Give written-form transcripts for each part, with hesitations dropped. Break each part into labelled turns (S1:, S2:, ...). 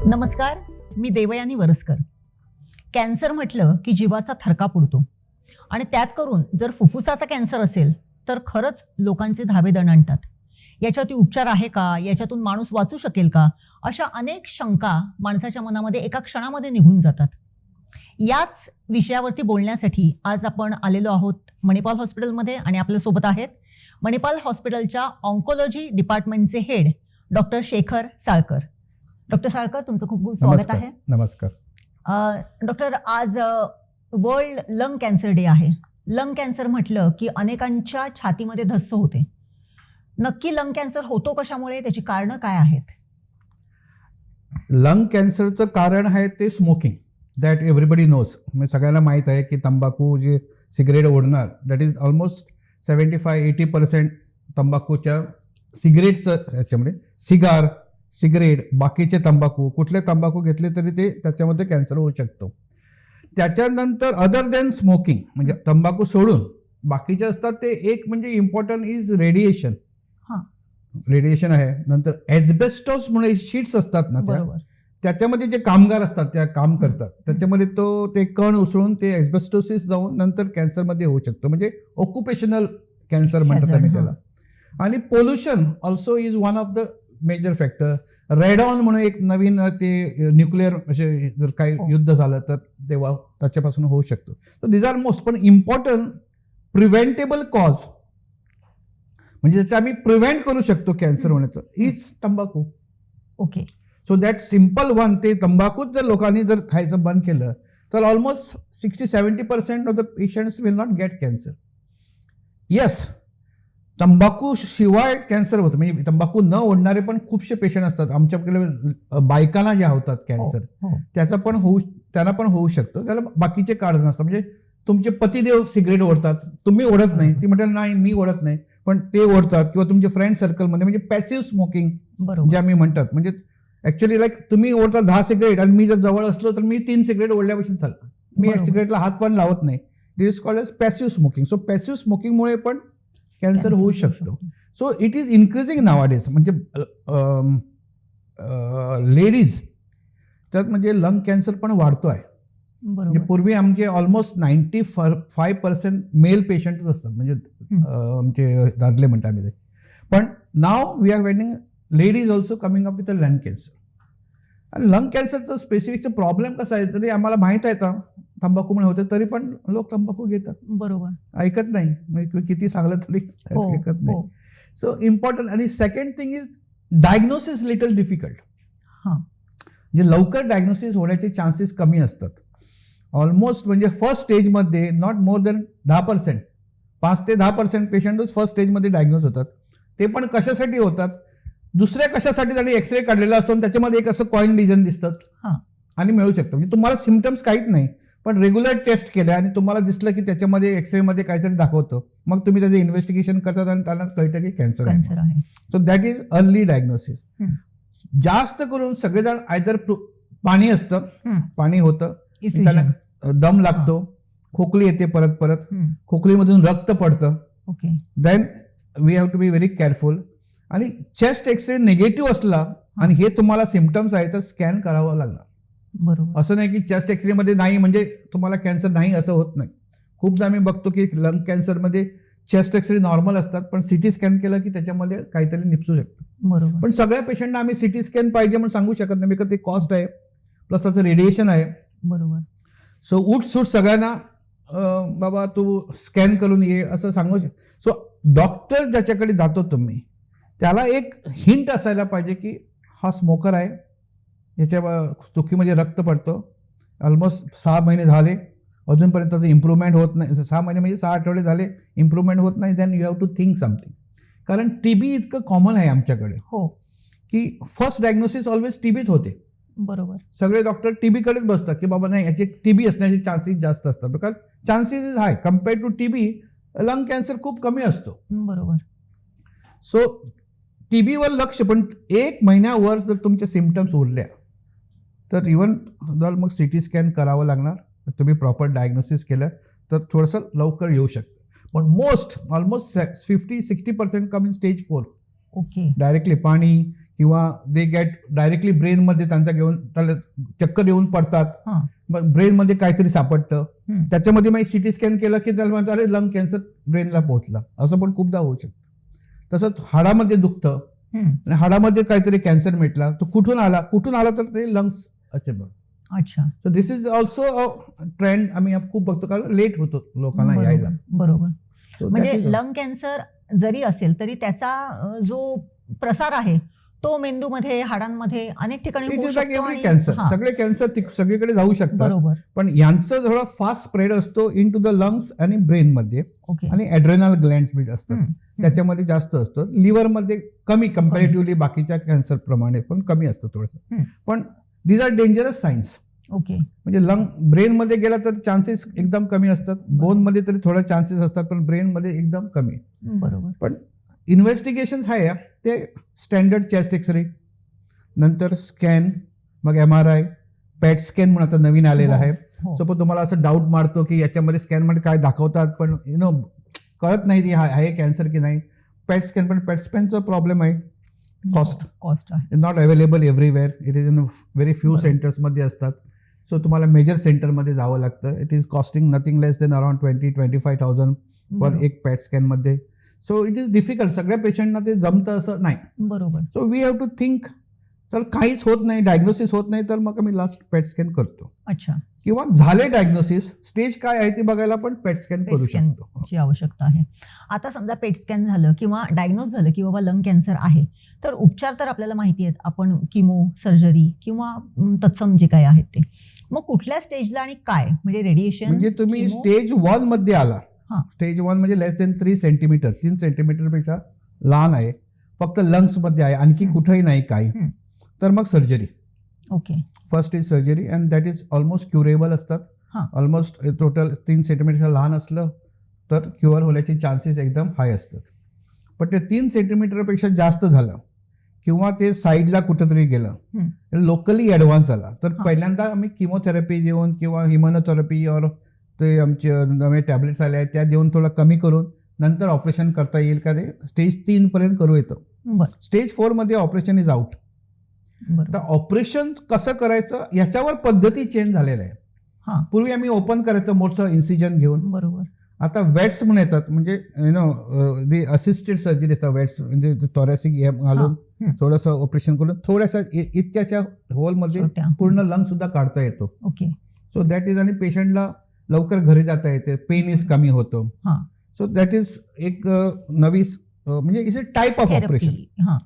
S1: नमस्कार, मी देवयानी वरसकर. कॅन्सर म्हटलं की जीवाचा थरकाप उडतो आणि त्यात करून जर फुफ्फुसाचा कॅन्सर असेल तर खरंच लोकांचे धाबे दणाणतात. याच्यावरती उपचार आहे का, याच्यातून माणूस वाचू शकेल का, अशा अनेक शंका माणसाच्या मनामध्ये एका क्षणामध्ये निघून जातात. याच विषयावरती बोलण्यासाठी आज आपण आलेलो आहोत मणिपाल हॉस्पिटलमध्ये आणि आपल्यासोबत आहेत मणिपाल हॉस्पिटलच्या ऑन्कोलॉजी डिपार्टमेंटचे head doctor Shekhar Salkar. Doctor Salkar, तुमचं खूप खूप स्वागत आहे.
S2: नमस्कार.
S1: डॉक्टर, आज वर्ल्ड लंग कॅन्सर डे आहे. लंग कॅन्सर म्हटलं की अनेकांच्या छातीमध्ये धस्स होते. नक्की लंग कॅन्सर होतो कशामुळे, त्याची कारणं काय आहेत?
S2: लंग कॅन्सरचं कारण आहे ते स्मोकिंग. That everybody knows. म्हणजे सगळ्यांना माहीत आहे की तंबाखू जे सिगरेट ओढणार, दॅट इज ऑलमोस्ट 75-80% तंबाखूच्या सिगरेटचं याच्यामध्ये सिगरेट बाकीचे तंबाखू, कुठले तंबाखू घेतले तरी ते त्याच्यामध्ये कॅन्सर होऊ शकतो. त्याच्यानंतर अदर दॅन स्मोकिंग म्हणजे तंबाखू सोडून बाकीचे असतात ते एक म्हणजे इम्पॉर्टंट इज रेडिएशन. रेडिएशन आहे. नंतर एस्बेस्टॉस म्हणून शीट्स असतात ना, त्याच्यामध्ये जे कामगार असतात त्या काम करतात त्याच्यामध्ये ते कण उसळून ते एस्बेस्टोसिस जाऊन नंतर कॅन्सरमध्ये होऊ शकतो. म्हणजे ऑक्युपेशनल कॅन्सर म्हणतात आम्ही त्याला. आणि pollution also is one of the major factor. Radon म्हणून एक नवीन ते न्यूक्लिअर असे जर काही युद्ध झालं तर तेव्हा त्याच्यापासून होऊ शकतो. So these are most. पण इम्पॉर्टंट प्रिव्हेंटेबल कॉज म्हणजे ज्याचं आम्ही प्रिव्हेंट करू शकतो कॅन्सर होण्याचं इज तंबाखू.
S1: Okay.
S2: So that simple one. ते तंबाखूच जर लोकांनी जर खायचं बंद केलं तर almost 60-70% of the patients will not gate cancer. Yes, तंबाखू शिवाय कॅन्सर होतं. म्हणजे तंबाखू न ओढणारे पण खूपसे पेशंट असतात आमच्याकडे. बायकांना ज्या होतात कॅन्सर त्यांना पण होऊ शकतो. त्याला बाकीचे कारण असतात. म्हणजे तुमचे पतिदेव सिगरेट ओढतात, तुम्ही ओढत नाही. ती म्हणतात नाही मी ओढत नाही, पण ते ओढतात. किंवा तुमचे फ्रेंड सर्कलमध्ये म्हणजे पॅसिव्ह स्मोकिंग जे आम्ही म्हणतात. म्हणजे ऍक्च्युअली लाईक तुम्ही ओढता 10 सिगरेट आणि मी जर जवळ असलो तर मी 3 सिगरेट ओढल्यापासून झालं. मी सिगरेटला हात पण लावत नाही. This is called as passive smoking. So passive स्मोकिंगमुळे पण कॅन्सर होऊ शकतो. So it is increasing nowadays. म्हणजे लेडीज त्यात म्हणजे लंग कॅन्सर पण वाढतो आहे. म्हणजे पूर्वी आमचे ऑलमोस्ट 95% मेल पेशंटच असतात. म्हणजे आमचे दादले म्हणतात आम्ही ते. पण now we are finding ladies also coming up with a lung cancer. आणि लंग कॅन्सरचं स्पेसिफिकचं प्रॉब्लेम कसा आहे तरी आम्हाला माहीत आहे का तंबाखूमुळे होते तरी पण लोक तंबाखू घेतात. बरोबर. ऐकत नाही. म्हणजे किती सांगलं तरी ऐकत नाही. So important. आणि second thing is diagnosis little difficult. म्हणजे लवकर डायग्नोसिस होण्याचे चान्सेस कमी असतात. ऑलमोस्ट म्हणजे फर्स्ट स्टेजमध्ये नॉट मोर दॅन 10%, 5 ते 10% पेशंटच फर्स्ट स्टेजमध्ये डायग्नोज होतात. ते पण कशासाठी होतात, दुसऱ्या कशासाठी त्यांनी एक्सरे काढलेला असतो आणि त्याच्यामध्ये एक असं कॉइन लिजन दिसतात आणि मिळू शकतं. म्हणजे तुम्हाला सिम्पटम्स काहीच नाही पण रेग्युलर टेस्ट केल्या आणि तुम्हाला दिसलं की त्याच्यामध्ये एक्सरेमध्ये काहीतरी दाखवतं. मग तुम्ही त्याचं इन्व्हेस्टिगेशन करतात आणि त्यांना कळतं की कॅन्सर आहे. So that is early diagnosis. जास्त करून सगळेजण आयदर पाणी असतं, पाणी होतं, त्याला दम लागतो, खोकली येते परत परत, खोकलीमधून रक्त पडतं. Then we have to be very careful. आणि चेस्ट एक्सरे निगेटिव्ह असला आणि हे तुम्हाला सिम्पटम्स आहे तर स्कॅन करावं लागणार. बरोबर. असं नाही की चेस्ट एक्सरेमध्ये नाही म्हणजे तुम्हाला कॅन्सर नाही, असं होत नाही. खूपदा आम्ही बघतो की लंग कॅन्सरमध्ये चेस्ट एक्सरे नॉर्मल असतात पण सिटी स्कॅन केलं की त्याच्यामध्ये काहीतरी निपसू शकतं. बरोबर. पण सगळ्या पेशंटना आम्ही सिटी स्कॅन पाहिजे म्हणून सांगू शकत नाही बिकॉज ते कॉस्ट आहे प्लस त्याचं रेडिएशन आहे. बरोबर. सो उठसूट सगळ्यांना बाबा तू स्कॅन करून ये असं सांगू सो डॉक्टर ज्याच्याकडे जातो तुम्ही त्याला एक हिंट असायला पाहिजे की हा स्मोकर आहे, याच्या चुकीमध्ये रक्त पडतं, ऑलमोस्ट 6 महिने झाले अजूनपर्यंत त्याचं इम्प्रूव्हमेंट होत नाही, 6 महिने म्हणजे 6 आठवडे झाले इम्प्रूव्हमेंट होत नाही, then you have to think something. कारण टीबी इतकं कॉमन आहे आमच्याकडे की फर्स्ट डायग्नोसिस ऑलवेज टीबीत होते. बरोबर. सगळे डॉक्टर टीबीकडेच बसतात की बाबा नाही याचे टीबी असण्याचे चान्सेस जास्त असतात. Because chances is high compared to TB. Lung cancer खूप कमी असतो. बरोबर. सो टीबीवर लक्ष, पण 1 महिन्यावर जर तुमचे सिम्पटम्स उरल्या तर इव्हन मग सिटी स्कॅन करावं लागणार तुम्ही प्रॉपर डायग्नोसिस केलं तर थोडंसं लवकर येऊ शकतं. पण almost 50-60% come in stage 4.
S1: Okay.
S2: Directly पाणी किंवा दे गेट डायरेक्टली ब्रेनमध्ये त्याला चक्कर येऊन पडतात. मग ब्रेनमध्ये काहीतरी सापडतं, त्याच्यामध्ये मग सिटी स्कॅन केलं की त्याला म्हणतात अरे लंग कॅन्सर ब्रेनला पोहोचला, असं पण खूपदा होऊ शकतं. तसंच हाडामध्ये दुखतं आणि हाडामध्ये काहीतरी कॅन्सर मिटला, तो कुठून आला तर ते लंग्स असे बघ.
S1: अच्छा.
S2: So this is also a trend आम्ही खूप बघतो, कारण लेट होतो लोकांना यायला.
S1: बरोबर.
S2: So
S1: म्हणजे लंग कॅन्सर जरी असेल तरी त्याचा जो प्रसार आहे तो मेंदूमध्ये, हाडांमध्ये अनेक ठिकाणी होऊ शकतो.
S2: कॅन्सर सगळे कॅन्सर सगळीकडे जाऊ शकतात.
S1: बरोबर.
S2: पण यांचं थोडा फास्ट स्प्रेड असतो इन टू द लंग्स आणि ब्रेनमध्ये, आणि ॲड्रेनल ग्लँड्स बीट असतात त्याच्यामध्ये जास्त असतो. लिव्हरमध्ये कमी कम्पॅरेटिव्हली बाकीच्या कॅन्सर प्रमाणे पण कमी असतं थोडंसं. पण these are dangerous science.
S1: Okay.
S2: म्हणजे लंग ब्रेनमध्ये गेला तर चान्सेस एकदम कमी असतात, बोनमध्ये तरी थोडा चान्सेस असतात, पण ब्रेनमध्ये एकदम कमी.
S1: बरोबर.
S2: पण इन्व्हेस्टिगेशन्स आहे ते स्टँडर्ड चेस्ट एक्सरे, नंतर स्कॅन, मग MRI, पॅट स्कॅन म्हणून आता नवीन आलेलं आहे. सपोज तुम्हाला असं डाऊट मारतो की याच्यामध्ये स्कॅनमध्ये काय दाखवतात पण कळत नाही ती आहे कॅन्सर की नाही, पॅट स्कॅन. पण पॅट स्कॅनचा प्रॉब्लेम आहे, कॉस्ट आहे, not available everywhere. It is in very few सेंटर्समध्ये असतात. सो तुम्हाला मेजर सेंटरमध्ये जावं लागतं. It is costing nothing less than around 20-25,000 per एक पॅट स्कॅनमध्ये. So it is difficult. सगळ्या पेशंटना ते जमतं असं नाही.
S1: बरोबर.
S2: So we have to think, तर काहीच होत नाही, डायग्नोसिस होत नाही, तर मग आम्ही लास्ट पॅट स्कॅन करतो.
S1: अच्छा.
S2: किंवा झाले डायग्नोसिस, स्टेज काय आहे ते बघायला पण पॅट स्कॅन करू शकतो.
S1: ची आवश्यकता आहे. आता समजा पेट स्कॅन झालं किंवा डायग्नोज झालं की बाबा लंग कॅन्सर आहे, तर उपचार तर आपल्याला माहिती आहेत, आपण किमो, सर्जरी किंवा तत्सम जे काय आहेत ते. मग कुठल्या स्टेजला आणि काय, म्हणजे रेडिएशन?
S2: म्हणजे तुम्ही स्टेज 1 मध्ये आला. स्टेज 1 म्हणजे लेस देन 3 सेंटीमीटर, 3 सेंटीमीटरपेक्षा लहान आहे, फक्त लंग्समध्ये आहे, आणखी कुठेही नाही काही, तर मग surgery.
S1: Okay.
S2: First is surgery and that is almost curable असतात. ऑलमोस्ट टोटल 3 सेंटीमीटर लहान असलं तर क्युअर होण्याचे चान्सेस एकदम हाय असतात. पण ते 3 सेंटीमीटरपेक्षा जास्त झालं किंवा ते साईडला कुठंतरी गेलं, लोकली ॲडव्हान्स झाला, तर पहिल्यांदा आम्ही किमोथेरपी देऊन किंवा इम्युनोथेरपी और ते आमचे नवे टॅबलेट्स आले आहेत त्या देऊन थोडं कमी करून नंतर ऑपरेशन करता येईल का ते स्टेज 3 पर्यंत करू येतं. स्टेज 4 मध्ये ऑपरेशन इज आउट. तर ऑपरेशन कसं करायचं याच्यावर पद्धती चेंज झालेल्या आहे. पूर्वी आम्ही ओपन करायचं मोठं इन्सिजन घेऊन.
S1: बरोबर.
S2: आता वेट्स म्हणून येतात, म्हणजे दे असिस्टेड सर्जरी असतात. वेट्स म्हणजे थोरॅसिक घालून थोडंसं ऑपरेशन करून थोड्याशा इतक्याच्या होलमध्ये पूर्ण लंग सुद्धा काढता येतो.
S1: ओके.
S2: सो दॅट इज, आणि पेशंटला लवकर घरी जाता येते, पेन इज कमी होतो. सो दॅट इज एक नवी, म्हणजे it's a type of operation,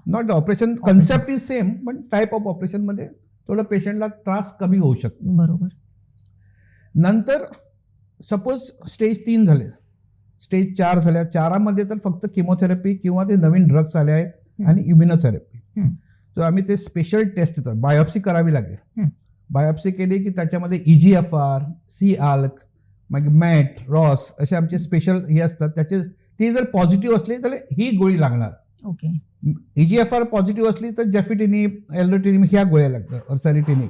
S2: not operation concept is same, पण टाईप ऑफ ऑपरेशन मध्ये थोडं पेशंटला त्रास कमी होऊ शकतो.
S1: बरोबर.
S2: नंतर सपोज स्टेज 3 झाले, स्टेज 4 झाल्या, 4मध्ये तर फक्त किमोथेरपी किंवा ते नवीन ड्रग्स आले आहेत आणि इम्युनोथेरपी. सो आम्ही ते स्पेशल टेस्ट येतात, बायोप्सी करावी लागेल. बायोप्सी केली की त्याच्यामध्ये EGFR, C-ALK, मग मॅट, रॉस असे आमचे स्पेशल हे असतात. त्याचे ती जर पॉझिटिव्ह असली तर ही गोळी लागणार.
S1: ओके.
S2: EGFR पॉझिटिव्ह असली तर जेफिटिनिब, एल्डोटिनिब ह्या गोळ्या लागतात, और सॅरिटिनिब.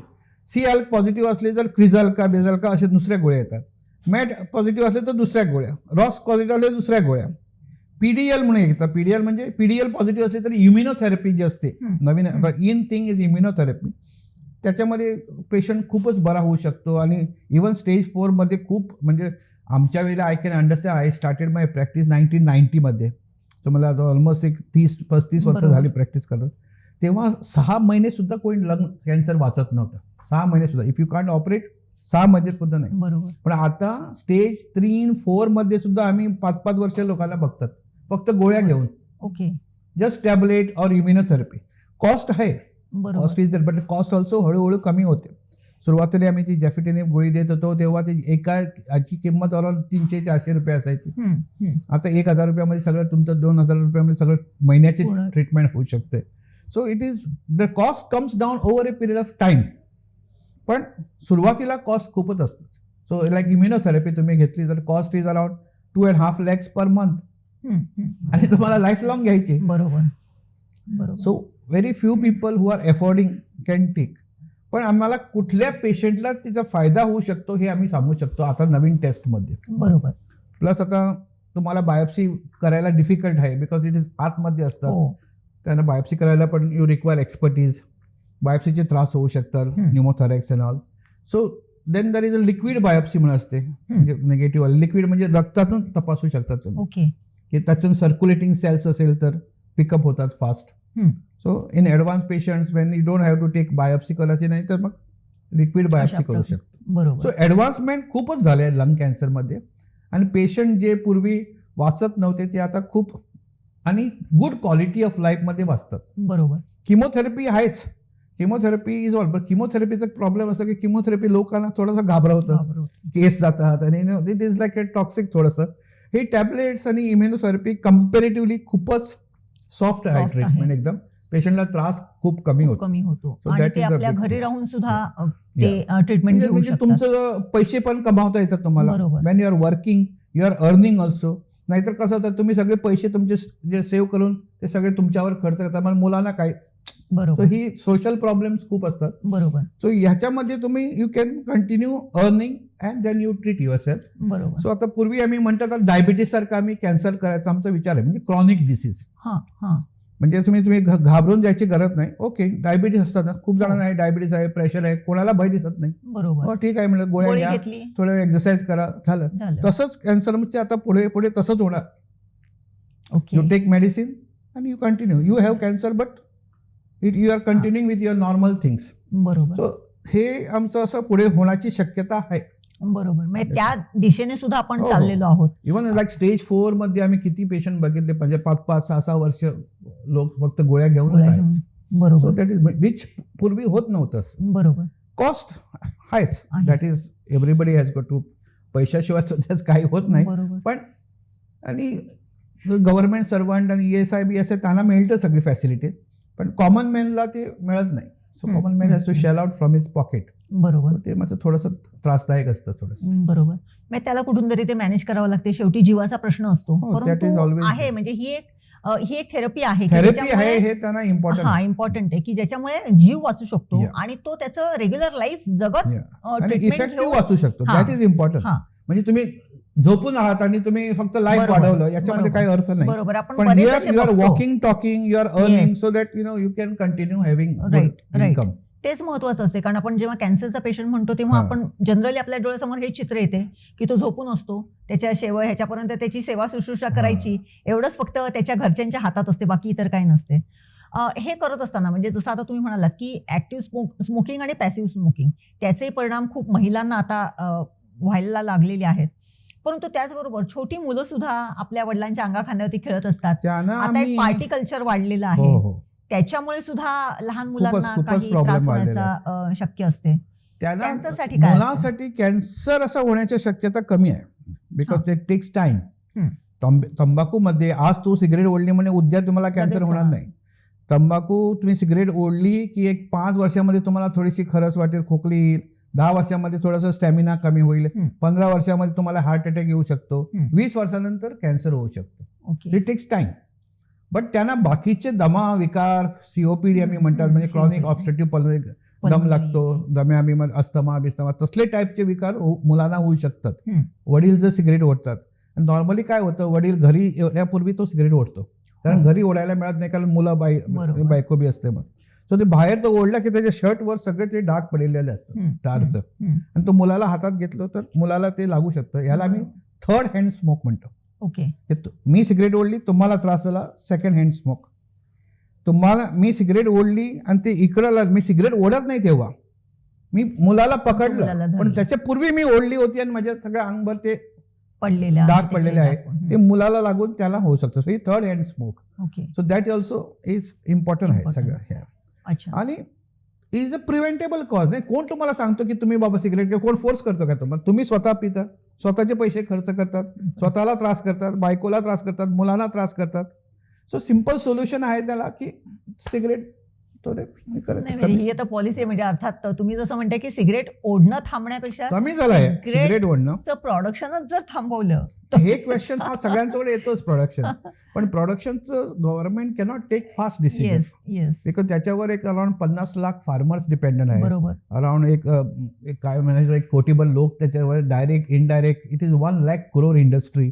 S2: C-ALK पॉझिटिव्ह असली तर क्रिझाल्का, बेझाल्का असे दुसऱ्या गोळ्या येतात. मॅट पॉझिटिव्ह असले तर दुसऱ्या गोळ्या, रॉस पॉझिटिव्ह असले तर दुसऱ्या गोळ्या. PDL म्हणून येतात. PDL म्हणजे PDL पॉझिटिव्ह असले तर इम्युनोथेरपी जी असते नवीन, इन थिंग इज इम्युनोथेरपी. त्याच्यामध्ये पेशंट खूपच बरा होऊ शकतो. आणि इव्हन स्टेज 4 मध्ये खूप, म्हणजे आमच्या वेळेला I can understand, I started my practice 1990 मध्ये. तर मला आता ऑलमोस्ट एक 30-35 वर्ष झाली प्रॅक्टिस करत. तेव्हा 6 महिने सुद्धा कोणी लंग कॅन्सर वाचत नव्हतं. 6 महिने सुद्धा, इफ यू कॅन्ट ऑपरेट 6 मध्ये सुद्धा नाही.
S1: बरोबर. पण
S2: आता स्टेज 3-4 मध्ये सुद्धा आम्ही 5-5 वर्ष लोकांना बघतात, फक्त गोळ्या घेऊन.
S1: Okay.
S2: Just tablet or immunotherapy. Cost आहे,
S1: cost
S2: is there, but cost also हळूहळू कमी होते. सुरुवातीला आम्ही ती जेफिटिनिब गोळी देत होतो तेव्हा ती एकाची किंमत अराउंड 300-400 रुपये असायची. आता 1,000 रुपयामध्ये सगळं तुमचं 2,000 रुपयामध्ये सगळं महिन्याची ट्रीटमेंट होऊ शकते. So it is, the cost comes down over A period of time. पण सुरुवातीला कॉस्ट खूपच असतात. सो लाईक इम्युनोथेरपी तुम्ही घेतली तर cost is around 2.5 lakhs per month, आणि तुम्हाला लाईफ लॉंग घ्यायची.
S1: बरोबर.
S2: So very few people who are affording can take. पण आम्हाला कुठल्या पेशंटला तिचा फायदा होऊ शकतो हे आम्ही सांगू शकतो आता नवीन टेस्टमध्ये.
S1: बरोबर.
S2: प्लस आता तुम्हाला बायोप्सी करायला डिफिकल्ट आहे बिकॉज इट इज आतमध्ये असतात, त्यांना बायोप्सी करायला पण यू रिक्वायर एक्सपर्टीज. बायोप्सीचे त्रास होऊ शकतात, pneumothorax and all. So then there is a liquid biopsy म्हणून असते, म्हणजे निगेटिव्ह लिक्विड म्हणजे रक्तातून तपासू शकतात तुम्ही की त्यातून सर्क्युलेटिंग सेल्स असेल तर पिकअप होतात fast. So in advance patients when you don't have to take biopsy करायची नाही तर मग लिक्विड बायोप्सी करू शकतो.
S1: बरोबर.
S2: सो ॲडव्हान्समेंट खूपच झाले आहे लंग कॅन्सरमध्ये, आणि पेशंट जे पूर्वी वाचत नव्हते ते आता खूप आणि गुड क्वालिटी ऑफ लाईफमध्ये वाचतात.
S1: बरोबर.
S2: किमोथेरपी आहेच, किमोथेरपी इज ऑल, पण किमोथेरपीचा प्रॉब्लेम असतो की किमोथेरपी लोकांना थोडंसं घाबरवतं, केस जातात आणि it is like a toxic थोडंसं. हे टॅबलेट्स आणि इम्युनोथेरपी कम्पॅरेटिव्हली खूपच सॉफ्ट आहे ट्रीटमेंट, एकदम पेशंटला त्रास खूप कमी होतो.
S1: So आणि ते आपल्या घरी राहून सुद्धा ते ट्रीटमेंट घेऊ
S2: म्हणजे
S1: शकतात.
S2: तुमचं पैसे पण कमावता येतात तुम्हाला. When you are working you are earning also. नाहीतर कसं होतं तुम्ही सगळे पैसे तुमचे जे सेव्ह करून ते सगळे तुमच्यावर खर्च करता, मग मुलांना काय.
S1: बरोबर.
S2: सो ही सोशल प्रॉब्लेम्स खूप असतात.
S1: बरोबर.
S2: सो ह्याच्यामध्ये तुम्ही you can continue earning and then you treat yourself.
S1: बरोबर.
S2: सो आता पूर्वी आम्ही म्हणतात डायबिटीस सारखा आम्ही कॅन्सर करायचा आमचा विचार आहे, म्हणजे क्रॉनिक डिसीज. म्हणजे तुम्ही घाबरून जायची गरज नाही. ओके, डायबिटीस असतात ना, खूप जणांना आहे डायबिटीस आहे, प्रेशर आहे, कोणाला भय दिसत नाही.
S1: बरोबर.
S2: ठीक आहे म्हणलं, गोळ्या घ्या, थोडं एक्सरसाइज करा, झालं. तसंच कॅन्सर म्हणजे आता पुढे पुढे तसंच होणार. You take medicine and you continue. You have cancer but you are continuing with your normal things.
S1: बरोबर.
S2: सो हे आमचं असं पुढे होण्याची शक्यता आहे.
S1: बरोबर. म्हणजे त्या दिशेने सुद्धा आपण चाललेलो आहोत.
S2: इव्हन लाईक स्टेज 4 मध्ये आम्ही किती पेशंट बघितले, म्हणजे 5-5, 6-6 वर्ष लोक फक्त गोळ्या घेऊन आहेत.
S1: बरोबर.
S2: सो दॅट इज विच पूर्वी होत नव्हतं.
S1: बरोबर.
S2: कॉस्ट आहेच, that is everybody has got to. पैशाशिवाय सध्याच काही होत नाही. पण आणि गव्हर्नमेंट सर्वंट आणि ESI BSI त्यांना मिळतं सगळी फॅसिलिटी, पण कॉमन मॅनला ते मिळत नाही. So common man has to shell out from his pocket.
S1: बरोबर.
S2: ते माझं थोडंसं त्रासदायक असतं थोडंसं.
S1: बरोबर. मग त्याला कुठून तरी ते मॅनेज करावं लागते, शेवटी जीवाचा प्रश्न असतो. परंतु आहे म्हणजे ही एक थेरपी आहे
S2: हे त्यांना
S1: इम्पॉर्टंट आहे की ज्याच्यामुळे जीव वाचू शकतो आणि तो त्याचं रेग्युलर लाईफ जगत
S2: इफेक्टिव्ह वाचू शकतो. That is important. म्हणजे तुम्ही झोपून आहात आणि तुम्ही फक्त लाईफ वाढवलं याच्यामध्ये काही अर्थ नाही.
S1: बरोबर.
S2: पण you are walking, talking, you are earning so that you can continue having income.
S1: तेच महत्वाचं असते, कारण आपण जेव्हा कॅन्सरचा पेशंट म्हणतो तेव्हा आपण जनरली आपल्या डोळ्यासमोर हे चित्र येते की तो झोपून असतो, त्याच्या ह्याच्यापर्यंत त्याची सेवा शुश्रूषा करायची, एवढंच फक्त त्याच्या घरच्यांच्या हातात असते, बाकी इतर काही नसते. हे करत असताना म्हणजे जसं आता तुम्ही म्हणालात की ऍक्टिव्ह स्मोकिंग आणि पॅसिव्ह स्मोकिंग त्याचे परिणाम खूप महिलांना आता व्हायला लागलेले आहेत. परंतु त्याचबरोबर छोटी मुलं सुद्धा आपल्या वडिलांच्या अंगाखांद्यावरती खेळत असतात. आता एक पार्टी कल्चर वाढलेलं आहे, त्याच्यामुळे सुद्धा लहान मुलांना काही त्रास होण्याचा शक्य असते.
S2: त्यांच्यासाठी मुलांसाठी कॅन्सर असं होण्याची शक्यता कमी आहे, बिकॉज ते टेक्स टाइम. तंबाखूमध्ये आज तू सिगरेट ओढली म्हणजे उद्या तुम्हाला कॅन्सर होणार नाही. तंबाखू तुम्ही सिगरेट ओढली की एक 5 वर्षामध्ये तुम्हाला थोडीशी खरस वाटेल, खोकली येईल, 10 वर्षामध्ये थोडासा स्टॅमिना कमी होईल, 15 वर्षामध्ये तुम्हाला हार्ट अटॅक येऊ शकतो, 20 वर्षानंतर कॅन्सर होऊ शकतो. It text time. बट त्यांना बाकीचे दमा विकार, COPD आम्ही म्हणतात, म्हणजे क्रॉनिक ऑब्स्ट्रक्टिव्ह पल्मोनरी, दम लागतो, दम्यामी, अस्थमा बिस्तमा, तसले टाईपचे विकार मुलांना होऊ शकतात वडील जर सिगरेट ओढतात. नॉर्मली काय होतं, वडील घरी येण्यापूर्वी तो सिगरेट ओढतो, कारण घरी ओढायला मिळत नाही, कारण मुलं बायको बी असते म्हणून. सो ते बाहेर तो ओढला की त्याच्या शर्टवर सगळे ते डाग पडलेले असतात टारचं, आणि तो मुलाला हातात घेतलं तर मुलाला ते लागू शकतं. याला आम्ही थर्ड हँड स्मोक म्हणतो. मी सिगरेट ओढली, तुम्हाला त्रास झाला, सेकंड हँड स्मोक. मी सिगरेट ओढली आणि ते इकडं, मी सिगरेट ओढत नाही तेव्हा, मी मुलाला पकडलं, पण त्याच्या पूर्वी मी ओढली होती आणि माझ्या सगळ्या अंगभर ते डाग पडलेले आहे, ते मुलाला लागून त्याला होऊ शकतं. So he third hand smoke. So that also is important आहे सगळं. आणि इज अ प्रिव्हेंटेबल कॉज. नाही कोण तुम्हाला सांगतो की तुम्ही बाबा सिगरेट घ्या, कोण फोर्स करतो का तुम्हाला? तुम्ही स्वतः पिता, स्वतःचे पैसे खर्च करतात, स्वतःला त्रास करतात, बायकोला त्रास करतात, मुलांना त्रास करतात. सो सिम्पल सोल्युशन आहे त्याला की सिगरेट थोडे हे करायचे.
S1: नाही, म्हणजे ही आता पॉलिसी आहे. म्हणजे अर्थात तुम्ही जसं म्हणताय की सिगरेट ओढणं थांबण्यापेक्षा
S2: कमी झालंय सिगरेट ओढणं.
S1: प्रोडक्शनच जर थांबवलं
S2: हे क्वेश्चन हा सगळ्यांकडे येतोच प्रोडक्शन, पण प्रोडक्शनचं government cannot take fast decision
S1: yes yes
S2: because त्याच्यावर एक अराउंड 50 लाख फार्मर्स डिपेंडंट आहे.
S1: बरोबर.
S2: अराउंड एक काय म्हणायचं एक कोटीबल लोक त्याच्यावर direct indirect it is 1 lakh crore industry.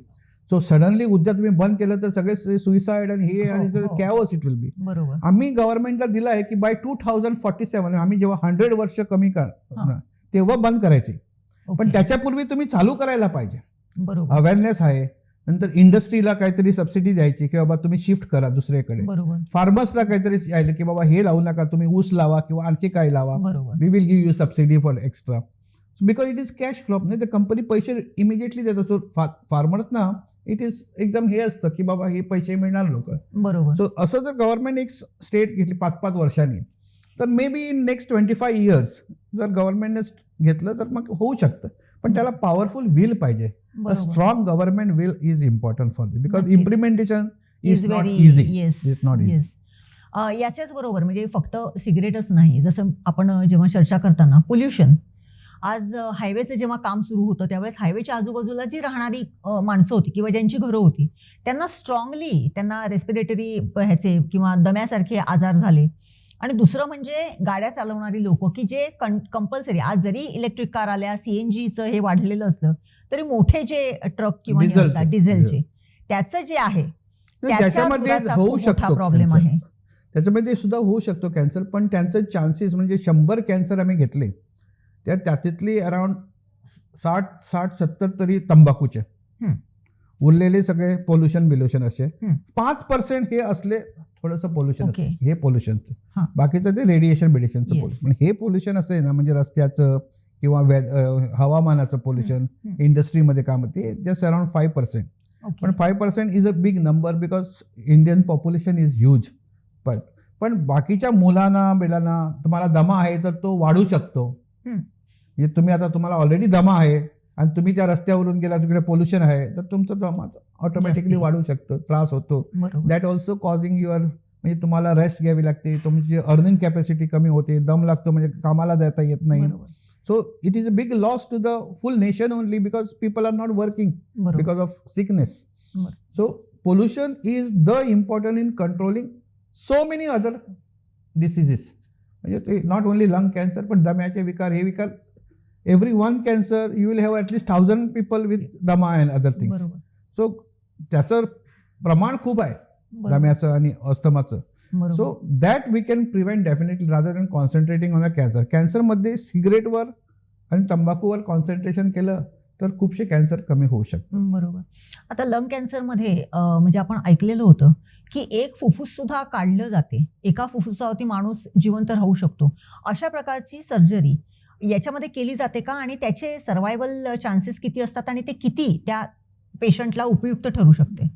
S2: So suddenly उद्या तुम्ही बंद केलं तर सगळे सुइसाइड आणि हे आणि कॅओस इट विल बी.
S1: बरोबर.
S2: आम्ही गव्हर्नमेंटला दिला आहे की बाय 2047 आम्ही जेव्हा 100 वर्ष कमी तेव्हा बंद करायची, पण त्याच्यापूर्वी तुम्ही चालू करायला पाहिजे.
S1: बरोबर
S2: अवेअरनेस आहे. नंतर इंडस्ट्रीला काहीतरी सबसिडी द्यायची की बाबा तुम्ही शिफ्ट करा दुसरीकडे.
S1: बरोबर.
S2: फार्मर्सला काहीतरी यायला की बाबा हे लावू नका, तुम्ही ऊस लावा किंवा आणखी काय लावा,
S1: बरोबर.
S2: We will give you subsidy for extra because it is cash crop. नाही तर कंपनी पैसे इमिजिएटली देतो. सो फार्मर्सना इट इज एकदम हे असतं की बाबा हे पैसे मिळणार लोक.
S1: बरोबर.
S2: सो असं जर गव्हर्नमेंट एक स्टेट घेतली 5-5 वर्षांनी तर may be in next 25 years जर गव्हर्नमेंटने घेतलं तर मग होऊ शकतं, पण त्याला पॉवरफुल विल पाहिजे. Strong government will is important for this because implementation is not easy. It's not easy.
S1: याच्याच बरोबर म्हणजे फक्त सिगरेटच नाही, जसं आपण जेव्हा चर्चा करताना पोल्युशन, आज हायवेचं जेव्हा काम सुरू होतं त्यावेळेस हायवेच्या आजूबाजूला जी राहणारी माणसं होती किंवा ज्यांची घरं होती त्यांना स्ट्रॉंगली त्यांना रेस्पिरेटरी ह्याचे किंवा दम्यासारखे आजार झाले. आणि दुसरं म्हणजे गाड्या चालवणारी लोक की जे कंपल्सरी, आज जरी इलेक्ट्रिक कार आल्या, सीएनजीचं हे वाढलेलं असलं तरी मोठे जे ट्रक किंवा हे असतात डिझेलचे, त्याचं जे आहे
S2: त्याच्यामध्ये होऊ शकतो
S1: प्रॉब्लेम आहे.
S2: त्याच्यामध्ये सुद्धा होऊ शकतो कॅन्सर, पण त्यांचं चान्सेस म्हणजे 100 कॅन्सर आम्ही घेतले त्यातली अराउंड 60-70 तरी तंबाखूचे, उरलेले सगळे पोल्युशन असे 5% हे असले थोडंसं पोल्युशन हे पोल्युशनचं, बाकीचं ते रेडिएशनचं पोल्युशन. हे पोल्युशन असं आहे ना म्हणजे रस्त्याचं किंवा हवामानाचं पोल्युशन, इंडस्ट्रीमध्ये काम, ते जस्ट अराउंड 5%. पण 5% is a big number because Indian population is huge. पण बाकीच्या मुलांना बेलांना तुम्हाला दमा आहे तर तो वाढू शकतो. म्हणजे तुम्हाला ऑलरेडी दमा आहे आणि तुम्ही त्या रस्त्यावरून गेला तिकडे पोल्युशन आहे तर तुमचं दमा ऑटोमॅटिकली वाढू शकतो, त्रास होतो. दॅट ऑल्सो कॉझिंग युअर म्हणजे तुम्हाला रेस्ट घ्यावी लागते, तुमची अर्निंग कॅपॅसिटी कमी होते, दम लागतो म्हणजे कामाला जाता येत नाही. So it is a big loss to the full nation only because people are not working because of sickness. So pollution is the important in controlling so many other diseases. म्हणजे not only lung cancer पण दम्याचे विकार, हे विकार, every one cancer you will have at least 1000 people with dama and other things. So त्याचं प्रमाण खूप आहे दम्याचं आणि अस्थमाचं. So that we can prevent definitely rather than concentrating on a cancer. कॅन्सरमध्ये सिगरेटवर आणि तंबाखूवर कॉन्सन्ट्रेशन केलं तर खूपशे कॅन्सर कमी होऊ शकतं.
S1: बरोबर. आता लंग कॅन्सरमध्ये म्हणजे आपण ऐकलेलं होतं की एक फुफ्फुस सुद्धा काढलं जाते, एका फुफ्फुसावरती माणूस जिवंत राहू शकतो. अशा प्रकारची सर्जरी याच्यामध्ये केली जाते का, आणि त्याचे सर्व्हायवल चान्सेस किती असतात आणि ते किती त्या पेशंटला उपयुक्त ठरू शकते?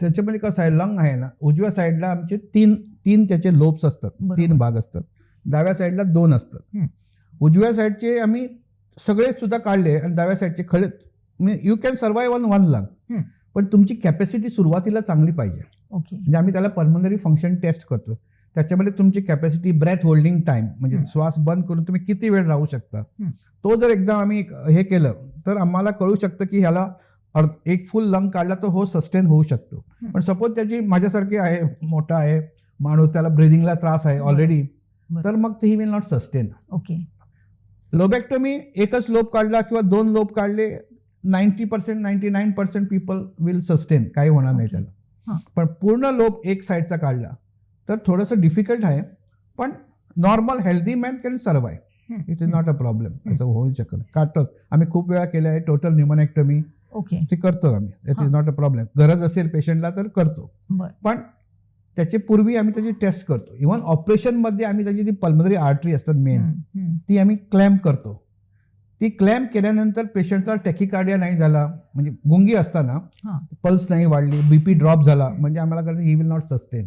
S2: त्याच्यामध्ये कसं आहे, लंग आहे ना, उजव्या साईडला आमचे तीन त्याचे लोब्स असतात, 3 भाग असतात. डाव्या साईडला 2 असतात. उजव्या साईडचे आम्ही सगळे सुद्धा काढले आणि डाव्या साईडचे Khale, you can survive on 1 lung, पण तुमची कॅपॅसिटी सुरुवातीला चांगली पाहिजे. म्हणजे आम्ही त्याला पल्मोनरी फंक्शन टेस्ट करतो. त्याच्यामध्ये तुमची कॅपॅसिटी, ब्रेथ होल्डिंग टाइम म्हणजे श्वास बंद करून तुम्ही किती वेळ राहू शकता, तो जर एकदा आम्ही हे केलं तर आम्हाला कळू शकतं की ह्याला एक फुल लंग काढला तर हो सस्टेन होऊ शकतो. पण सपोज त्याची माझ्यासारखी आहे, मोठा आहे माणूस, त्याला ब्रिदिंगला त्रास आहे ऑलरेडी, तर मग ही विल नॉट सस्टेन. लोबॅक्टोमी एकच लोब काढला किंवा 2 लोब काढले, 90% 99% पीपल विल सस्टेन, काही होणार नाही त्याला. पण पूर्ण लोब एक साईडचा काढला तर थोडंसं डिफिकल्ट आहे, पण normal healthy man can survive. It is not a problem. असं होऊ शकत. काढतो आम्ही, खूप वेळा केलं आहे टोटल न्यूमोनेक्टोमी, ते करतो आम्ही. It is not a problem. गरज असेल पेशंटला तर करतो, पण त्याच्या पूर्वी आम्ही त्याची टेस्ट करतो. इव्हन ऑपरेशनमध्ये आम्ही त्याची जी पल्मोनरी आर्टरी असतात मेन, ती आम्ही क्लॅम्प करतो. ती क्लॅम्प केल्यानंतर पेशंटला टॅकिकार्डिया नाही झाला, म्हणजे गुंगी असताना पल्स नाही वाढली, बीपी ड्रॉप झाला, म्हणजे आम्हाला कळतं ही विल नॉट सस्टेन.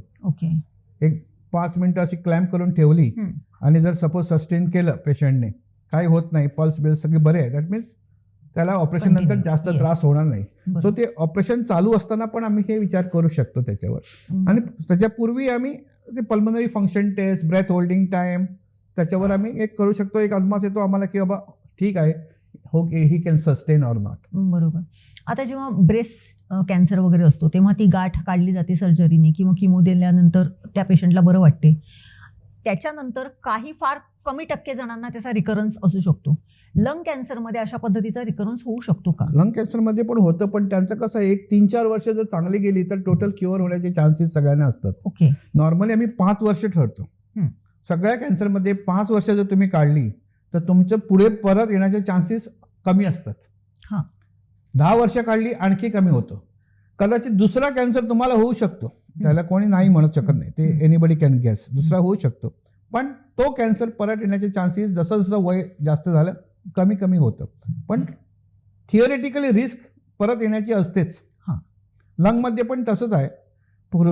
S2: एक 5 मिनिटं अशी क्लॅम्प करून ठेवली आणि जर सपोज सस्टेन केलं पेशंटने, काही होत नाही, पल्स बिल्स सगळे बरे आहे, दॅट मीन्स त्याला ऑपरेशन नंतर जास्त त्रास होणार नाही. सो ते ऑपरेशन चालू असताना पण आम्ही हे विचार करू शकतो त्याच्यावर. आणि त्याच्यापूर्वी आम्ही ते pulmonary function test, breath holding time, त्याच्यावर आम्ही एक करू शकतो, एक अदमास येतो आम्हाला की बाबा ठीक आहे, हो he can sustain or not.
S1: बरोबर. आता जेव्हा ब्रेस्ट कॅन्सर वगैरे असतो तेव्हा ती गाठ काढली जाते सर्जरीने किंवा किमो दिल्यानंतर त्या पेशंटला बरं वाटते. त्याच्यानंतर काही फार कमी टक्के जणांना त्याचा रिकरन्स असू शकतो. लंग कॅन्सरमध्ये अशा पद्धतीचा रिकरन्स होऊ शकतो का?
S2: लंग कॅन्सरमध्ये पण होतं, पण त्यांचं कसं आहे, 3-4 वर्ष जर चांगली गेली तर टोटल क्युअर होण्याचे चान्सेस सगळ्यांना असतात.
S1: ओके.
S2: नॉर्मली आम्ही 5 वर्ष ठरतो. सगळ्या कॅन्सरमध्ये 5 वर्ष जर तुम्ही काढली तर तुमचं पुढे परत येण्याचे चान्सेस कमी असतात.
S1: हां.
S2: 10 वर्ष काढली आणखी कमी होतं. कदाचित दुसरा कॅन्सर तुम्हाला होऊ शकतो, त्याला कोणी नाही म्हणू शकत नाही, ते एनीबडी कॅन गेस, दुसरा होऊ शकतो, पण तो कॅन्सर परत येण्याचे चान्सेस जसं जसं वय जास्त झालं कमी कमी होतं. पण थिअरेटिकली रिस्क परत येण्याची असतेच.
S1: हां.
S2: लंगमध्ये पण तसंच आहे.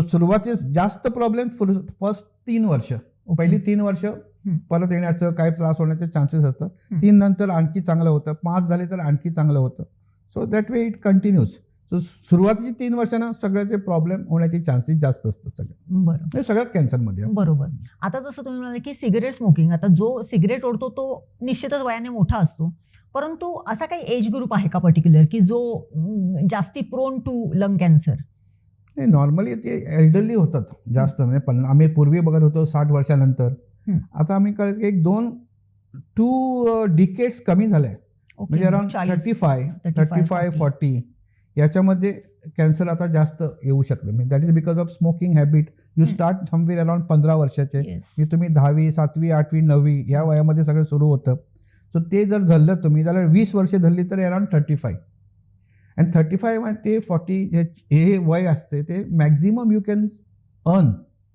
S2: सुरुवातीस जास्त प्रॉब्लेम फर्स्ट 3 वर्ष, पहिली 3 वर्ष परत येण्याचं काही त्रास होण्याचे चान्सेस असतात. 3 नंतर आणखी चांगलं होतं, 5 झाले तर आणखी चांगलं होतं. So that way it continues. So सुरुवातीची 3 वर्षांना सगळ्याचे प्रॉब्लेम होण्याचे चान्सेस जास्त असतात सगळे.
S1: बरं.
S2: हे सगळ्यात कॅन्सरमध्ये.
S1: बरोबर. आता जसं तुम्ही म्हणाले की सिगरेट स्मोकिंग, आता जो सिगरेट ओढतो तो निश्चितच वयाने मोठा असतो, परंतु असा काही एज ग्रुप आहे का पर्टिक्युलर की जो जास्ती प्रोन टू लंग कॅन्सर?
S2: नाही, नॉर्मली ते एल्डरली होतात जास्त. म्हणजे आम्ही पूर्वी बघत होतो 60 वर्षानंतर, आता आम्ही कळत एक 2 डिकेड्स कमी झाले. म्हणजे अराउंड 35-40 याच्यामध्ये कॅन्सर आता जास्त येऊ शकतं. म्हणजे that is because of smoking habit. You start somewhere around 15 वर्षाचे, की तुम्ही 10वी 7वी 8वी 9वी या वयामध्ये सगळं सुरू होतं. सो ते जर धरलं तुम्ही, त्याला 20 वर्ष धरली तर अराउंड 35. आणि 35 ते 40 हे वय असते, ते मॅक्झिमम यू कॅन अर्न,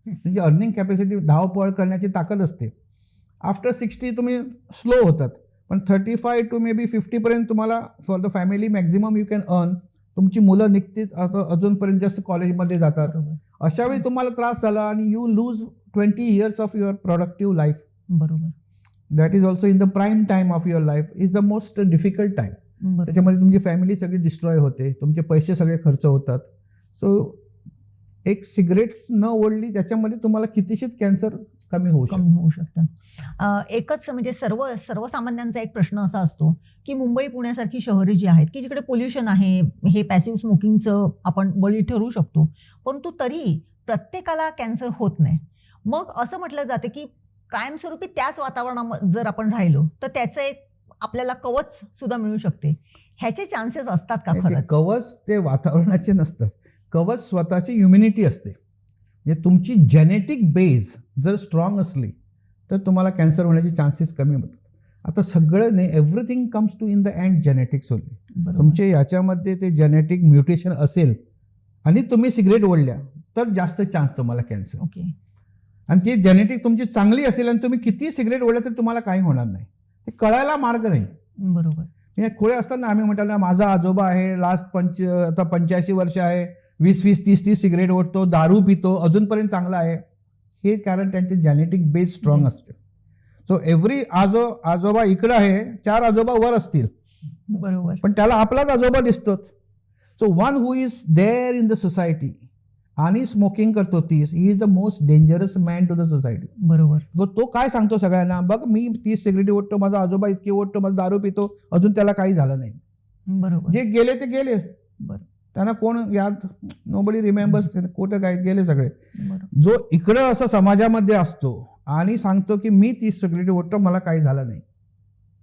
S2: म्हणजे अर्निंग कॅपॅसिटी, धावपळ करण्याची ताकद असते. आफ्टर 60 तुम्ही स्लो होतात, पण 35 to maybe 50पर्यंत तुम्हाला for the family maximum you can earn. तुमची मुलं निघतील अजूनपर्यंत जस्ट कॉलेजमध्ये जातात. अशा वेळी तुम्हाला त्रास झाला आणि you lose 20 years of your productive life.
S1: बरोबर.
S2: That is also in the prime time of your life is the most difficult time. त्याच्यामध्ये तुमची फॅमिली सगळी डिस्ट्रॉय होते, तुमचे पैसे सगळे खर्च होतात. सो एक सिगरेट न ओढली त्याच्यामध्ये तुम्हाला कितीशीच कॅन्सर कमी होऊ
S1: शकतं. एकच म्हणजे सर्वसामान्यांचा एक प्रश्न असा असतो की मुंबई पुण्यासारखी शहरे जी आहेत की जिकडे पोल्युशन आहे, हे पॅसिव्ह स्मोकिंगचं आपण बळी ठरू शकतो, परंतु तरी प्रत्येकाला कॅन्सर होत नाही. मग असं म्हटलं जातं की कायमस्वरूपी त्याच वातावरणात जर आपण राहिलो तर त्याचं एक आपल्याला कवच सुद्धा मिळू शकते. ह्याचे चान्सेस असतात का खरंच?
S2: कवच ते वातावरणाचे नसतात. कवच स्वतःची इम्युनिटी असते. म्हणजे तुमची जेनेटिक बेस जर स्ट्रॉंग असली तर तुम्हाला कॅन्सर होण्याचे चान्सेस कमी होतात. आता सगळं नाही, everything comes to in the end genetics only. तुमचे याच्यामध्ये ते जेनेटिक म्युटेशन असेल आणि तुम्ही सिगरेट ओढल्या तर जास्त चान्स तुम्हाला कॅन्सर.
S1: ओके.
S2: आणि ती जेनेटिक तुमची चांगली असेल आणि तुम्ही किती सिगरेट ओढल्या तर तुम्हाला काही होणार नाही. ते कळायला मार्ग नाही.
S1: बरोबर.
S2: हे खोळे असतात ना, आम्ही म्हणतात ना माझा आजोबा आहे, आता 85 वर्ष आहे, 20-20, 30-30 सिगरेट ओढतो, दारू पितो, अजूनपर्यंत चांगला आहे. हे कारण त्यांचे जेनेटिक बेस स्ट्रॉंग असते. सो एव्हरी आजोबा इकडं आहे, 4 आजोबा वर असतील,
S1: बरोबर, पण
S2: त्याला आपलाच आजोबा दिसतोच. So one who is there in the society आणि स्मोकिंग करतो 30, he is the most dangerous man to the society.
S1: बरोबर.
S2: तो काय सांगतो सगळ्यांना, बघ मी 30 सिगरेटी ओढतो, माझा आजोबा इतके ओढतो, माझा दारू पितो, अजून त्याला काही झालं नाही.
S1: बरोबर.
S2: जे गेले ते गेले.
S1: बरोबर.
S2: त्यांना कोण याद, नोबडी रिमेंबर्स, कुठं काय गेले सगळे. जो इकडं असं समाजामध्ये असतो आणि सांगतो की मी 30 सिगरेटी ओढतो, मला काही झालं नाही,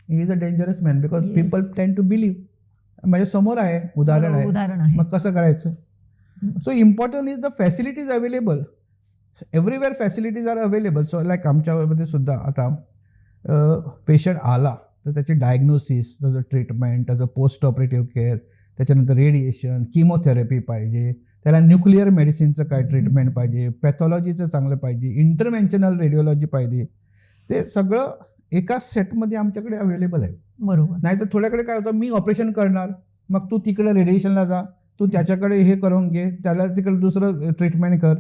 S2: he is a dangerous man because people tend to believe. माझ्या समोर आहे, उदाहरण आहे. मग कसं करायचं? So important is the facilities available. Everywhere facilities are available. So like आमच्यामध्ये सुद्धा आता पेशंट आला तर त्याची डायग्नोसिस, त्याचं ट्रीटमेंट, त्याचं पोस्ट ऑपरेटिव्ह केअर, त्याच्यानंतर रेडिएशन, किमोथेरपी पाहिजे, त्याला न्यूक्लिअर मेडिसिनचं काय ट्रीटमेंट पाहिजे, पॅथॉलॉजीचं चांगलं पाहिजे, इंटरव्हेन्शनल रेडिओलॉजी पाहिजे, ते सगळं एकाच सेटमध्ये आमच्याकडे अवेलेबल आहे.
S1: बरोबर.
S2: नाहीतर थोड्याकडे काय होतं, मी ऑपरेशन करणार, मग तू तिकडे रेडिएशनला जा, तू त्याच्याकडे हे करून घे, त्याला तिकडे दुसरं ट्रीटमेंट कर.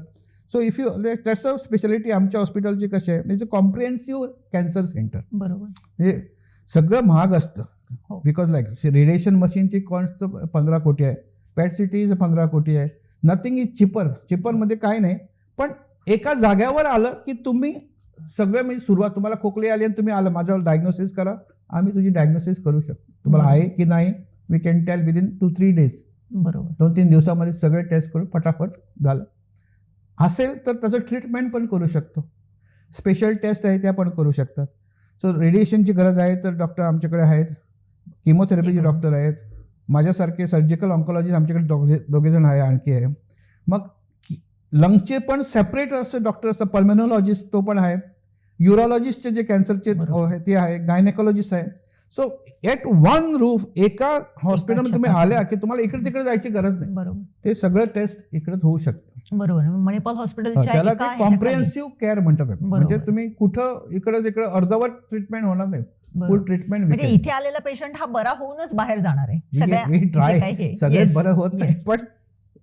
S2: So if you that's a speciality आमच्या हॉस्पिटलची कशी आहे, म्हणजे कॉम्प्रिहेन्सिव्ह कॅन्सर सेंटर.
S1: बरोबर.
S2: म्हणजे सगळं महाग असतं बिकॉज लाईक रेडिएशन मशीनची कॉस्ट 15 कोटी आहे, पॅट सिटी 15 कोटी आहे. Nothing is cheaper. चिपरमध्ये काय नाही, पण एका जाग्यावर आलं की तुम्ही सगळं म्हणजे सुरुवात तुम्हाला खोकली आली आणि तुम्ही आलं माझ्यावर डायग्नोसिस करा, आम्ही तुझी डायग्नोसिस करू शकतो. तुम्हाला आहे की नाही we can tell within 2-3 days.
S1: बरोबर.
S2: 2-3 दिवसामध्ये सगळे टेस्ट करून फटाफट झालं. असेल तर त्याचं ट्रीटमेंट पण करू शकतो. स्पेशल टेस्ट आहे त्या पण करू शकतात. सो रेडिएशनची गरज आहे तर डॉक्टर आमच्याकडे आहेत, किमोथेरपीचे डॉक्टर आहेत, माझ्यासारखे सर्जिकल ऑन्कॉलॉजिस्ट आमच्याकडे दोघेजण आहे, आणखी आहे. मग लंग्सचे पण सेपरेट असे डॉक्टर असतात, पल्मोनॉलॉजिस्ट तो पण आहे, युरोलॉजिस्टचे जे कॅन्सरचे ते आहे, गायनेकॉलॉजिस्ट आहे. सो एट वन रूफ एका हॉस्पिटलमध्ये तुम्ही आल्या की तुम्हाला इकडे तिकडे जायची गरज नाही.
S1: बरोबर.
S2: ते सगळं टेस्ट इकडे होऊ शकतं.
S1: बरोबर. मणिपाल हॉस्पिटलच्या
S2: त्याला ते कॉम्प्रिहेन्सिव्ह केअर म्हणतात. म्हणजे तुम्ही कुठं इकडे तिकडे अर्धवट ट्रीटमेंट होणार नाही, फुल ट्रीटमेंट.
S1: म्हणजे इथे आलेला पेशंट हा बरा होऊनच बाहेर जाणार आहे.
S2: वी ट्राय, सगळे बरं होत नाही, पण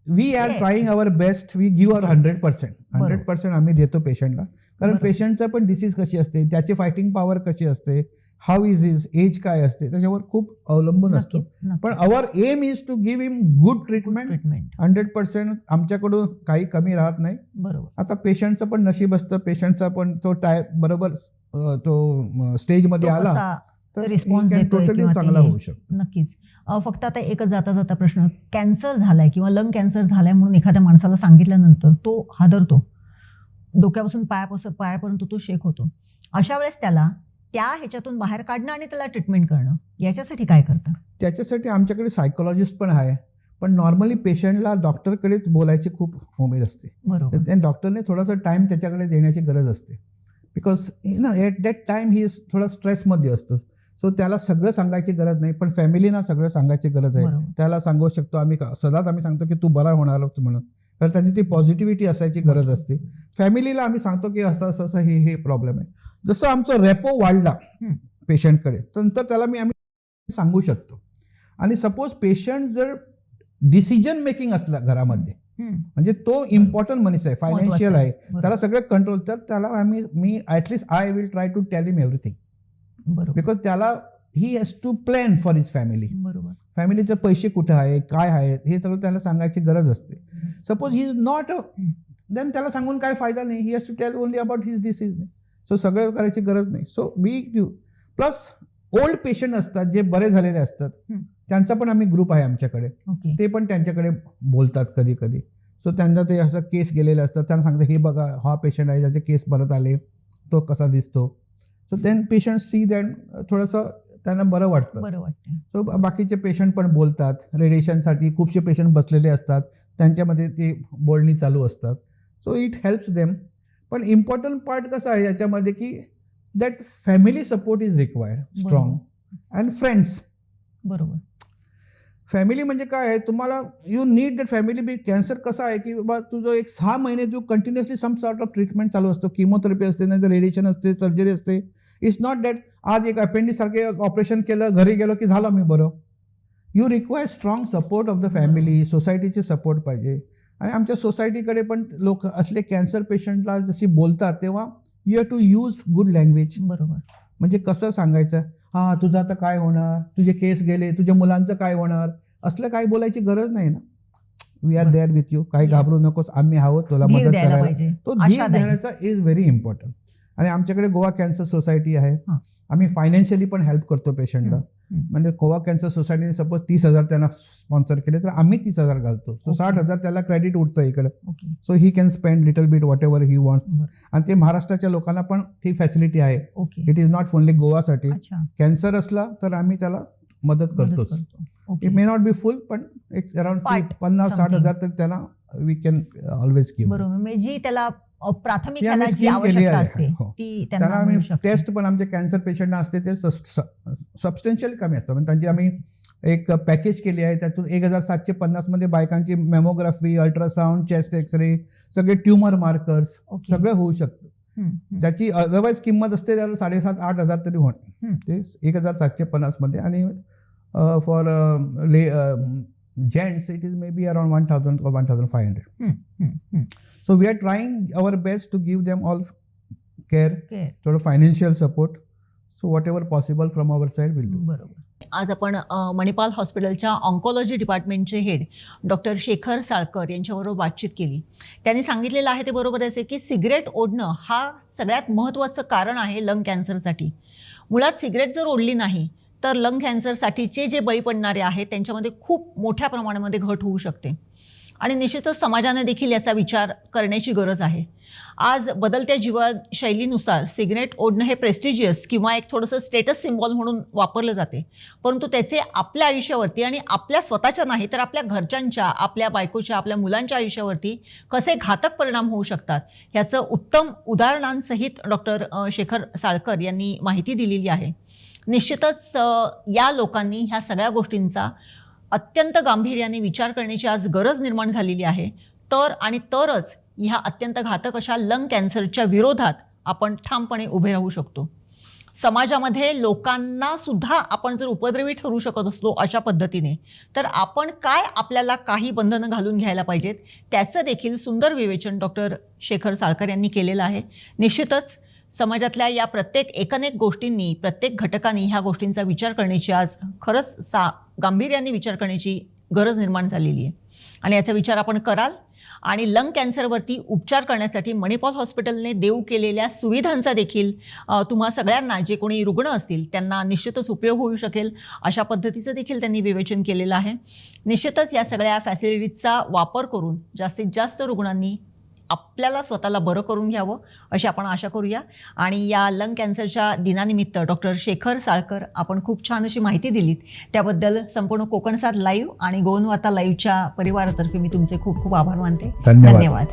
S2: we are trying our best. We give our 100% आम्ही देतो पेशंटला. कारण पेशंटचं पण डिसीज कशी असते, त्याची फायटिंग पॉवर कशी असते, हाऊ इज एज काय असते, त्याच्यावर खूप अवलंबून असतो. पण our aim is to give him good treatment. 100% आमच्याकडून काही कमी राहत नाही.
S1: बरोबर.
S2: आता पेशंटचं पण नशीब असतं, पेशंटचा पण तो बरोबर तो स्टेजमध्ये आला तर
S1: रिस्पॉन्स
S2: टोटली चांगला होऊ शकतो.
S1: नक्कीच. फक्त आता एकच जाता जाता प्रश्न, कॅन्सर झालाय किंवा लंग कॅन्सर झालाय म्हणून एखाद्या माणसाला सांगितल्यानंतर तो हादरतो, डोक्यापासून पायापर्यंत तो शेक होतो. अशा वेळेस त्याला त्या ह्याच्यातून बाहेर काढणं आणि त्याला ट्रीटमेंट करणं, याच्यासाठी काय करतं?
S2: त्याच्यासाठी आमच्याकडे सायकोलॉजिस्ट पण आहे, पण नॉर्मली पेशंटला डॉक्टरकडेच बोलायची खूप उमेद असते.
S1: बरोबर.
S2: त्या डॉक्टरने थोडासा टाइम त्याच्याकडे देण्याची गरज असते. बिकॉज एट दॅट टाइम ही थोडा स्ट्रेसमध्ये असतो. सो त्याला सगळं सांगायची गरज नाही, पण फॅमिलीना सगळं सांगायची गरज आहे. त्याला सांगू शकतो आम्ही, सदाच आम्ही सांगतो की तू बरा होणार म्हणून, तर त्यांची ती पॉझिटिव्हिटी असायची गरज असते. फॅमिलीला आम्ही सांगतो की असं असं असं हे प्रॉब्लेम आहे. जसं आमचं रेपो वाढला पेशंटकडे, नंतर त्याला आम्ही सांगू शकतो. आणि सपोज पेशंट जर डिसिजन मेकिंग असला घरामध्ये, म्हणजे तो इम्पॉर्टंट मनीस आहे, फायनान्शियल आहे, त्याला सगळं कंट्रोल, तर त्याला मी at least I will try to tell him everything. Because त्याला he has to plan for his family. फॅमिलीचे पैसे कुठे आहे, काय आहेत, हे सगळं त्याला सांगायची गरज असते. Suppose he is not then त्याला सांगून काय फायदा नाही. He has to tell only about his disease. So सगळं करायची गरज नाही. So we give. Plus old patient असतात जे बरे झालेले असतात, त्यांचा पण आम्ही ग्रुप आहे आमच्याकडे, ते पण त्यांच्याकडे बोलतात कधी कधी. सो त्यांना ते असं केस गेलेले असतात, त्यांना सांगतात हे बघा हा पेशंट आहे ज्याचे केस परत आले, तो कसा दिसतो. So then patient see that, थोडंसं त्यांना बरं वाटतं. सो बाकीचे पेशंट पण बोलतात. रेडिएशनसाठी खूपशे पेशंट बसलेले असतात, त्यांच्यामध्ये ते बोलणी चालू असतात. So it helps them. पण इम्पॉर्टंट पार्ट कसं आहे याच्यामध्ये की that family support is required strong and friends.
S1: बरोबर.
S2: फॅमिली म्हणजे काय आहे, तुम्हाला यू नीड दॅट फॅमिली. बी कॅन्सर कसं आहे की बाबा तुझं 6 महिने तू continuously some sort of treatment चालू असतो. किमोथेरपी असते, नाही तर रेडिएशन असते, सर्जरी असते. इट्स नॉट दॅट आज एक अपेंडिक्स सारखे ऑपरेशन केलं, घरी गेलो की झालं मी बरं. You require strong support of the family. सोसायटीचे सपोर्ट पाहिजे. आणि आमच्या सोसायटीकडे पण लोक असले कॅन्सर पेशंटला जशी बोलतात तेव्हा you have to use good language.
S1: बरोबर.
S2: म्हणजे कसं सांगायचं, हा तुझं आता काय होणार, तुझे केस गेले, तुझ्या मुलांचं काय होणार, असलं काही बोलायची गरज नाही ना. We are there with you, काही घाबरू नकोस, आम्ही आहोत तुला मदत करायला. तो धीर देण्याचा इज व्हेरी इम्पॉर्टंट. आणि आमच्याकडे गोवा कॅन्सर सोसायटी आहे, आम्ही फायनान्शियली पण हेल्प करतो पेशंटला. म्हणजे गोवा कॅन्सर सोसायटीने सपोज 30,000 त्यांना स्पॉन्सर केले तर आम्ही 30,000 घालतो. सो 60,000 त्याला क्रेडिट उठतं इकडे. So he can spend little bit whatever he wants. आणि ते महाराष्ट्राच्या लोकांना पण ती फॅसिलिटी आहे. इट इज नॉट ओनली गोवासाठी. कॅन्सर असला तर आम्ही त्याला मदत करतोच. इट मे नॉट बी फुल, पण एक अराउंड 50-60,000 तर त्याला वी कॅन ऑलवेज गिव्ह.
S1: बरोबर. म्हणजे जी त्याला प्राथमिक जी आवश्यकता असते ती
S2: त्यांना आम्ही टेस्ट पण आमच्या कॅन्सर पेशंटना असते ते सबस्टन्शियल कमी असतं. म्हणजे त्यांची आम्ही एक पॅकेज केली आहे, त्यातून 1,750 मध्ये बायकांची मेमोग्राफी, अल्ट्रासाऊंड, चेस्ट एक्सरे, सगळे ट्युमर मार्कर्स सगळं होऊ शकतं. त्याची अदरवाईज किंमत असते त्याला 7,500-8,000 तरी होणार. ते 1,750 मध्ये. आणि for gents it is may be around 1,000 or 1,500. So we are trying our best to give them all care, sort of financial support. So whatever possible from our side we'll do.
S1: बरोबर. आज आपण मणिपाल हॉस्पिटलच्या oncology डिपार्टमेंटचे head doctor Shekhar Salkar यांच्याबरोबर बातचीत केली. त्यांनी सांगितलेलं आहे ते बरोबरच आहे की सिगरेट ओढणं हा सगळ्यात महत्त्वाचं कारण आहे लंग कॅन्सरसाठी. मुळात सिगरेट जर ओढली नाही तर लंग कॅन्सरसाठीचे जे बळी पडणारे आहेत त्यांच्यामध्ये खूप मोठ्या प्रमाणामध्ये घट होऊ शकते आणि निश्चितच समाजाने देखील याचा विचार करण्याची गरज आहे. आज बदलत्या जीवनशैलीनुसार सिगरेट ओढणं हे प्रेस्टिजियस किंवा एक थोडंसं स्टेटस सिम्बॉल म्हणून वापरलं जाते, परंतु त्याचे आपल्या आयुष्यावरती आणि आपल्या स्वतःच्या नाही तर आपल्या घरच्यांच्या, आपल्या बायकोच्या, आपल्या मुलांच्या आयुष्यावरती कसे घातक परिणाम होऊ शकतात ह्याचं उत्तम उदाहरणांसहित डॉक्टर शेखर साळकर यांनी माहिती दिलेली आहे. निश्चितच या लोकांनी ह्या सगळ्या गोष्टींचा अत्यंत गांभीर्याने विचार करण्याची आज गरज निर्माण झालेली आहे. तरच ह्या अत्यंत घातक अशा लंग कॅन्सरच्या विरोधात आपण ठामपणे उभे राहू शकतो. समाजामध्ये लोकांना सुद्धा आपण जर उपद्रवी ठरू शकत असलो अशा पद्धतीने, तर आपण काय आपल्याला काही बंधनं घालून घ्यायला पाहिजेत त्याचं देखील सुंदर विवेचन डॉक्टर शेखर साळकर यांनी केलेलं आहे. निश्चितच समाजातल्या या प्रत्येक एकानेक गोष्टींनी, प्रत्येक घटकांनी ह्या गोष्टींचा विचार करण्याची आज खरंच गांभीर्याने विचार करण्याची गरज निर्माण झालेली आहे आणि याचा विचार आपण कराल. आणि लंग कॅन्सरवरती उपचार करण्यासाठी मणिपाल हॉस्पिटलने देऊ केलेल्या सुविधांचा देखील तुम्हा सगळ्यांना, जे कोणी रुग्ण असतील त्यांना निश्चितच उपयोग होऊ शकेल अशा पद्धतीचं देखील त्यांनी विवेचन केलेलं आहे. निश्चितच या सगळ्या फॅसिलिटीजचा वापर करून जास्तीत जास्त रुग्णांनी आपल्याला स्वतःला बरं करून घ्यावं अशी आपण आशा करूया. आणि या लंग कॅन्सरच्या दिनानिमित्त डॉक्टर शेखर साळकर आपण खूप छान अशी माहिती दिलीत, त्याबद्दल संपूर्ण कोकणसार लाईव्ह आणि गोवन वार्ता लाईव्हच्या परिवारातर्फे मी तुमचे खूप खूप आभार मानते.
S2: धन्यवाद.